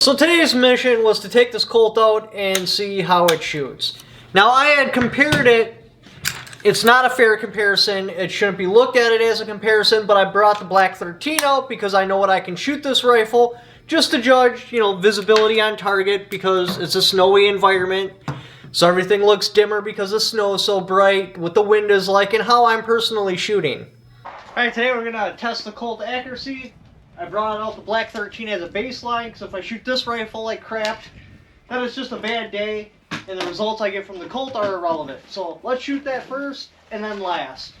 So today's mission was to take this Colt out and see how it shoots. Now I had compared it. It's not a fair comparison. It shouldn't be looked at it as a comparison, but I brought the Black 13 out because I know what I can shoot this rifle just to judge, visibility on target because it's a snowy environment. So everything looks dimmer because the snow is so bright, what the wind is like, and how I'm personally shooting. Alright, today we're going to test the Colt accuracy. I brought out the Black 13 as a baseline, because if I shoot this rifle like crap, then it's just a bad day, and the results I get from the Colt are irrelevant. So let's shoot that first, and then last.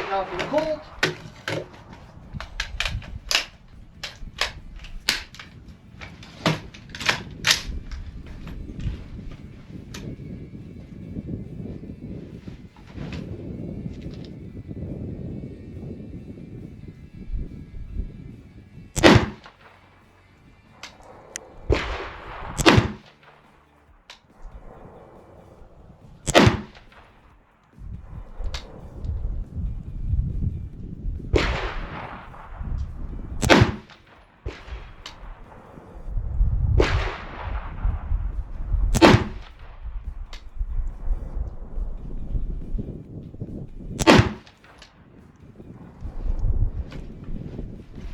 Now for the Colt.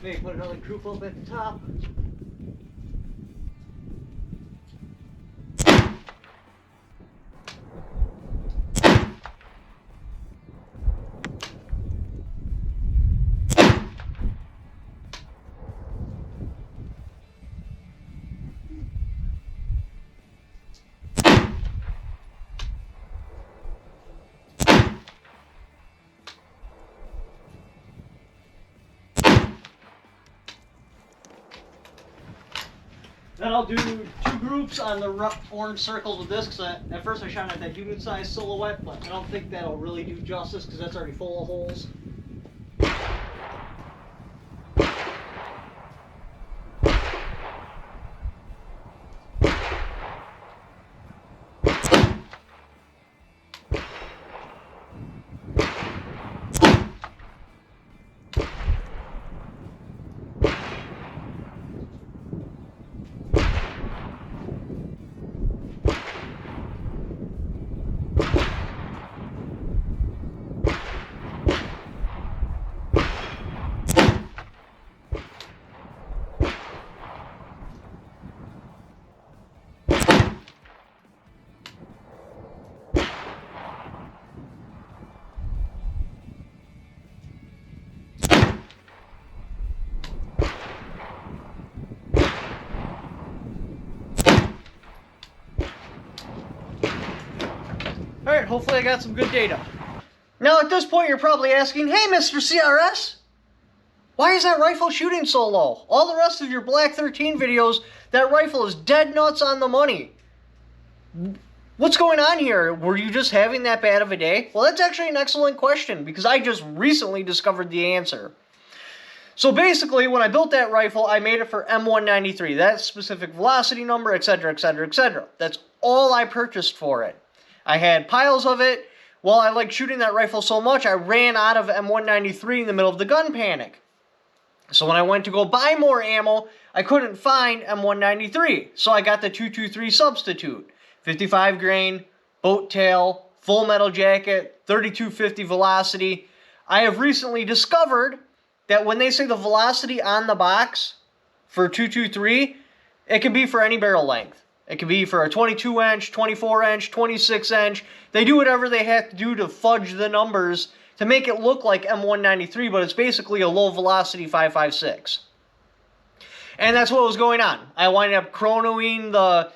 Maybe put another crew up at the top. Then I'll do two groups on the rough orange circles with this, because at first I shot at that unit-sized silhouette, but I don't think that'll really do justice, because that's already full of holes. Alright, hopefully I got some good data. Now at this point you're probably asking, hey Mr. CRS, why is that rifle shooting so low? All the rest of your Black 13 videos, that rifle is dead nuts on the money. What's going on here? Were you just having that bad of a day? Well, that's actually an excellent question, because I just recently discovered the answer. So basically, when I built that rifle, I made it for M193, that specific velocity number, etc., etc., etc. That's all I purchased for it. I had piles of it. Well, I liked shooting that rifle so much, I ran out of M193 in the middle of the gun panic. So when I went to go buy more ammo, I couldn't find M193. So I got the 223 substitute. 55 grain, boat tail, full metal jacket, 3250 velocity. I have recently discovered that when they say the velocity on the box for 223, it can be for any barrel length. It can be for a 22-inch, 24-inch, 26-inch. They do whatever they have to do to fudge the numbers to make it look like M193, but it's basically a low velocity 5.56. And that's what was going on. I wound up chronoing the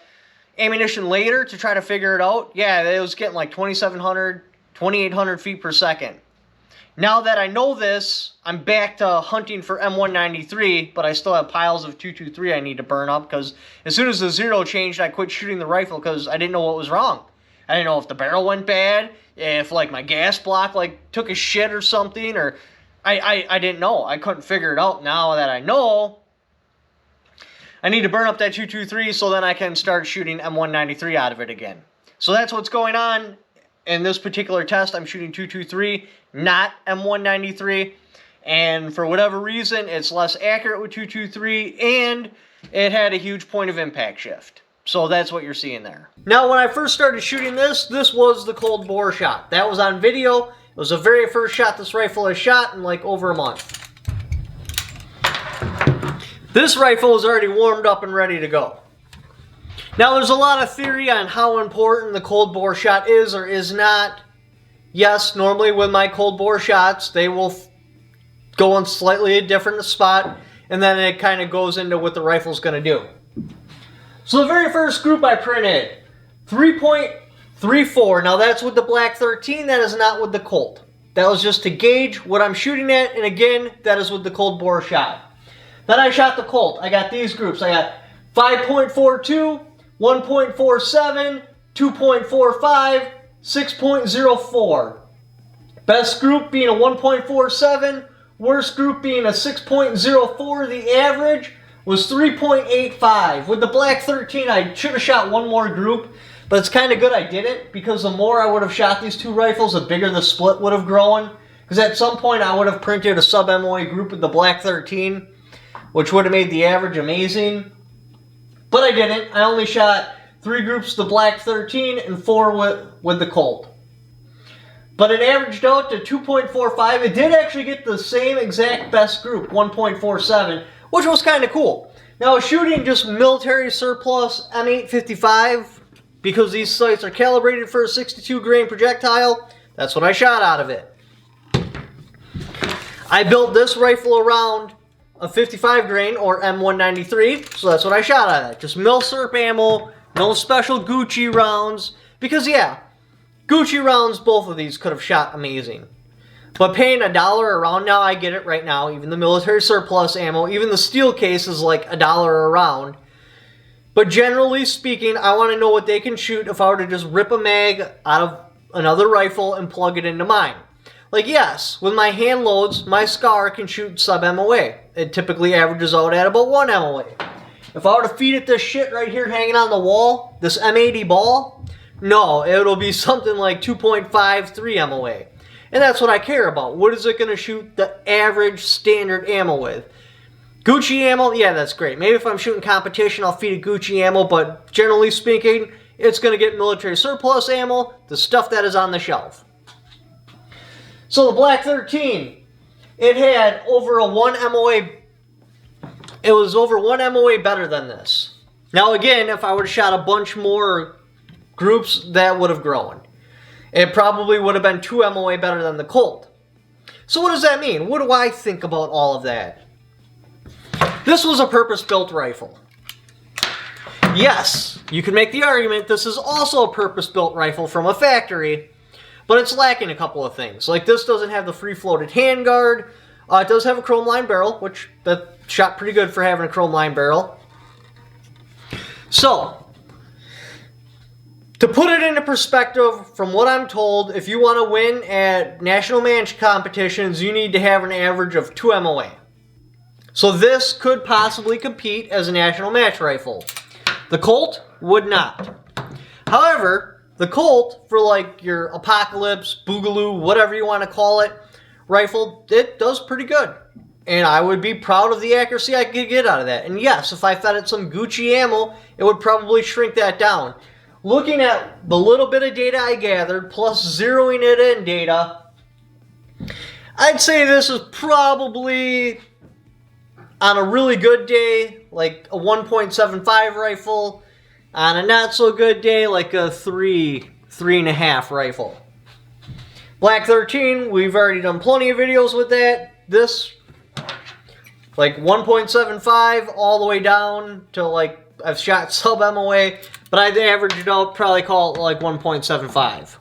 ammunition later to try to figure it out. Yeah, it was getting like 2,700, 2,800 feet per second. Now that I know this, I'm back to hunting for M193, but I still have piles of 223 I need to burn up, because as soon as the zero changed, I quit shooting the rifle because I didn't know what was wrong. I didn't know if the barrel went bad, if like my gas block like took a shit or something, or I didn't know. I couldn't figure it out. Now that I know, I need to burn up that 223 so then I can start shooting M193 out of it again. So that's what's going on. In this particular test, I'm shooting 223, not M193. And for whatever reason, it's less accurate with 223, and it had a huge point of impact shift. So that's what you're seeing there. Now, when I first started shooting this was the cold bore shot. That was on video. It was the very first shot this rifle has shot in like over a month. This rifle is already warmed up and ready to go. Now, there's a lot of theory on how important the cold bore shot is or is not. Yes, normally with my cold bore shots, they will go in slightly a different spot, and then it kind of goes into what the rifle's going to do. So the very first group I printed, 3.34. Now, that's with the Black 13. That is not with the Colt. That was just to gauge what I'm shooting at, and again, that is with the cold bore shot. Then I shot the Colt. I got these groups. I got 5.42, 1.47, 2.45, 6.04. Best group being a 1.47, worst group being a 6.04. The average was 3.85. With the Black 13, I should have shot one more group, but it's kind of good I didn't, because the more I would have shot these two rifles, the bigger the split would have grown. Because at some point, I would have printed a sub-MOA group with the Black 13, which would have made the average amazing. But I didn't. I only shot 3 groups the Black 13 and 4 with the Colt. But it averaged out to 2.45. It did actually get the same exact best group, 1.47, which was kind of cool. Now, shooting just military surplus M855, because these sights are calibrated for a 62 grain projectile, that's what I shot out of it. I built this rifle around a 55 grain or M193, so that's what I shot out of it. Just mil SERP ammo, no special Gucci rounds, because yeah, Gucci rounds, both of these could have shot amazing. But paying $1 a round, now I get it right now, even the military surplus ammo, even the steel case is like $1 a round. But generally speaking, I want to know what they can shoot if I were to just rip a mag out of another rifle and plug it into mine. Like, yes, with my hand loads, my SCAR can shoot sub-MOA. It typically averages out at about 1 MOA. If I were to feed it this shit right here hanging on the wall, this M80 ball, no, it'll be something like 2.53 MOA. And that's what I care about. What is it going to shoot the average standard ammo with? Gucci ammo, yeah, that's great. Maybe if I'm shooting competition, I'll feed it Gucci ammo, but generally speaking, it's going to get military surplus ammo, the stuff that is on the shelf. So the Black 13, it had over a 1 MOA. It was over 1 MOA better than this. Now again, if I would have shot a bunch more groups, that would have grown. It probably would have been 2 MOA better than the Colt. So what does that mean? What do I think about all of that? This was a purpose-built rifle. Yes, you can make the argument this is also a purpose-built rifle from a factory, but it's lacking a couple of things. Like, this doesn't have the free-floated handguard. It does have a chrome line barrel, which that shot pretty good for having a chrome line barrel. So, to put it into perspective, from what I'm told, if you want to win at national match competitions, you need to have an average of 2 MOA. So this could possibly compete as a national match rifle. The Colt would not. However, the Colt, for like your Apocalypse, Boogaloo, whatever you want to call it, rifle, it does pretty good. And I would be proud of the accuracy I could get out of that. And yes, if I fed it some Gucci ammo, it would probably shrink that down. Looking at the little bit of data I gathered, plus zeroing it in data, I'd say this is probably, on a really good day, like a 1.75 rifle. On a not so good day, like a 3.5 rifle. Black 13, we've already done plenty of videos with that. This, like 1.75 all the way down to like, I've shot sub MOA, but I'd average it out, probably call it like 1.75.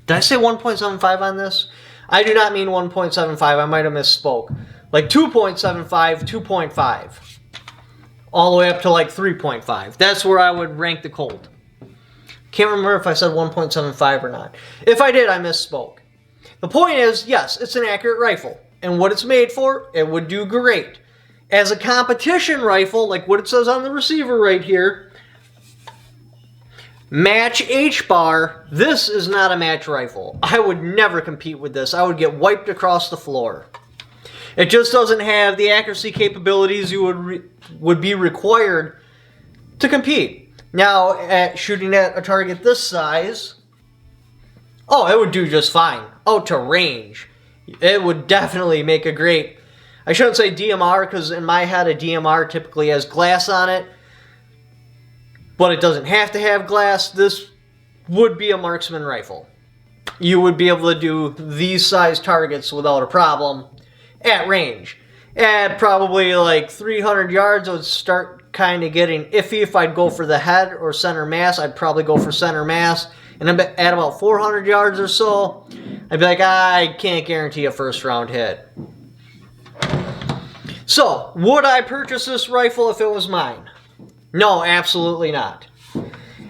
Did I say 1.75 on this? I do not mean 1.75, I might have misspoke. Like 2.75, 2.5. All the way up to like 3.5. That's where I would rank the Colt. Can't remember if I said 1.75 or not. If I did, I misspoke. The point is, yes, it's an accurate rifle. And what it's made for, it would do great. As a competition rifle, like what it says on the receiver right here, match HBAR, this is not a match rifle. I would never compete with this. I would get wiped across the floor. It just doesn't have the accuracy capabilities you would be required to compete. Now, at shooting at a target this size, oh, it would do just fine. Out to range. It would definitely make a great, I shouldn't say DMR, because in my head a DMR typically has glass on it. But it doesn't have to have glass. This would be a marksman rifle. You would be able to do these size targets without a problem at range. At probably like 300 yards, it would start kind of getting iffy if I'd go for the head or center mass. I'd probably go for center mass. And at about 400 yards or so, I'd be like, I can't guarantee a first round hit. So, would I purchase this rifle if it was mine? No, absolutely not.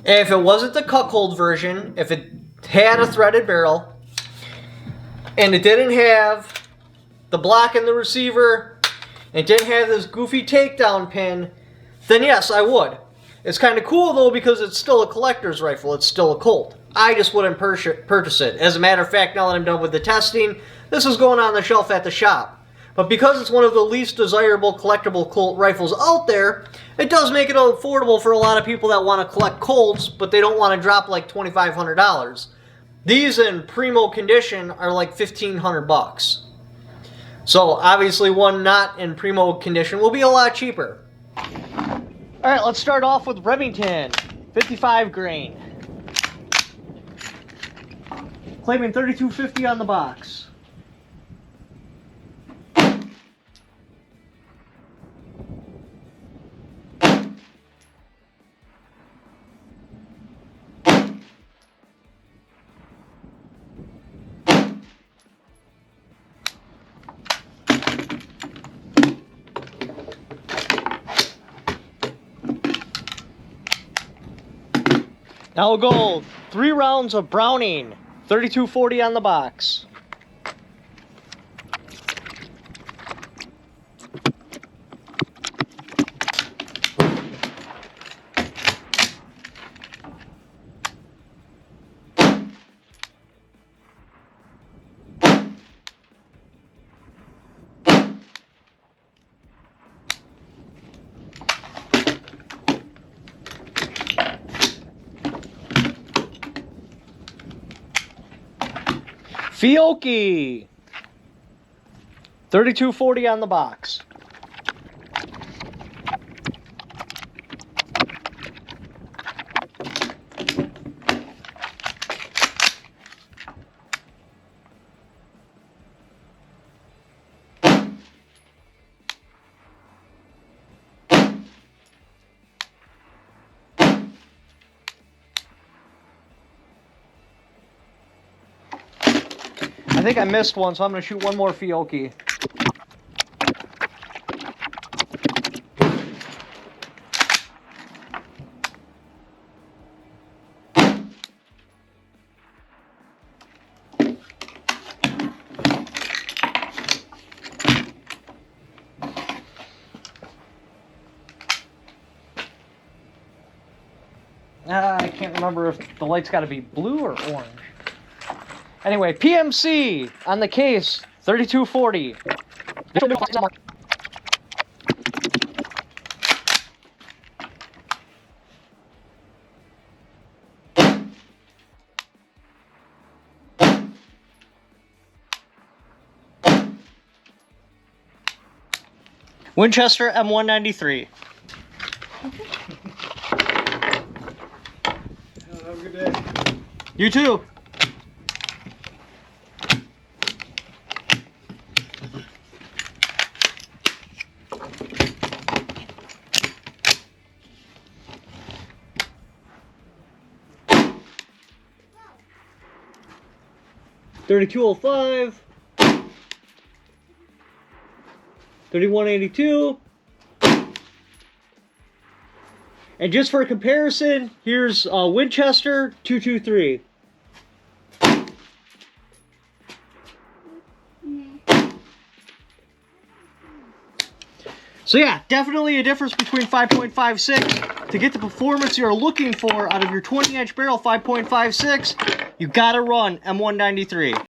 If it wasn't the cuckold version, if it had a threaded barrel, and it didn't have the block in the receiver, and it didn't have this goofy takedown pin, then yes, I would. It's kind of cool though because it's still a collector's rifle. It's still a Colt. I just wouldn't purchase it. As a matter of fact, now that I'm done with the testing, this is going on the shelf at the shop. But because it's one of the least desirable collectible Colt rifles out there, it does make it affordable for a lot of people that want to collect Colts, but they don't want to drop like $2,500. These in primo condition are like $1,500. So obviously one not in primo condition will be a lot cheaper. Alright, let's start off with Remington, 55 grain. Claiming $32.50 on the box. Now we'll go 3 rounds of Browning, $32.40 on the box. Fiocchi, $32.40 on the box. I think I missed one, so I'm going to shoot one more Fiocchi. I can't remember if the light's got to be blue or orange. Anyway, PMC on the case, $32.40. Winchester M193. Have a good day. You too. 3205, 3182, and just for comparison, here's Winchester 223. So yeah, definitely a difference between 5.56. To get the performance you're looking for out of your 20-inch barrel 5.56, you gotta run M193.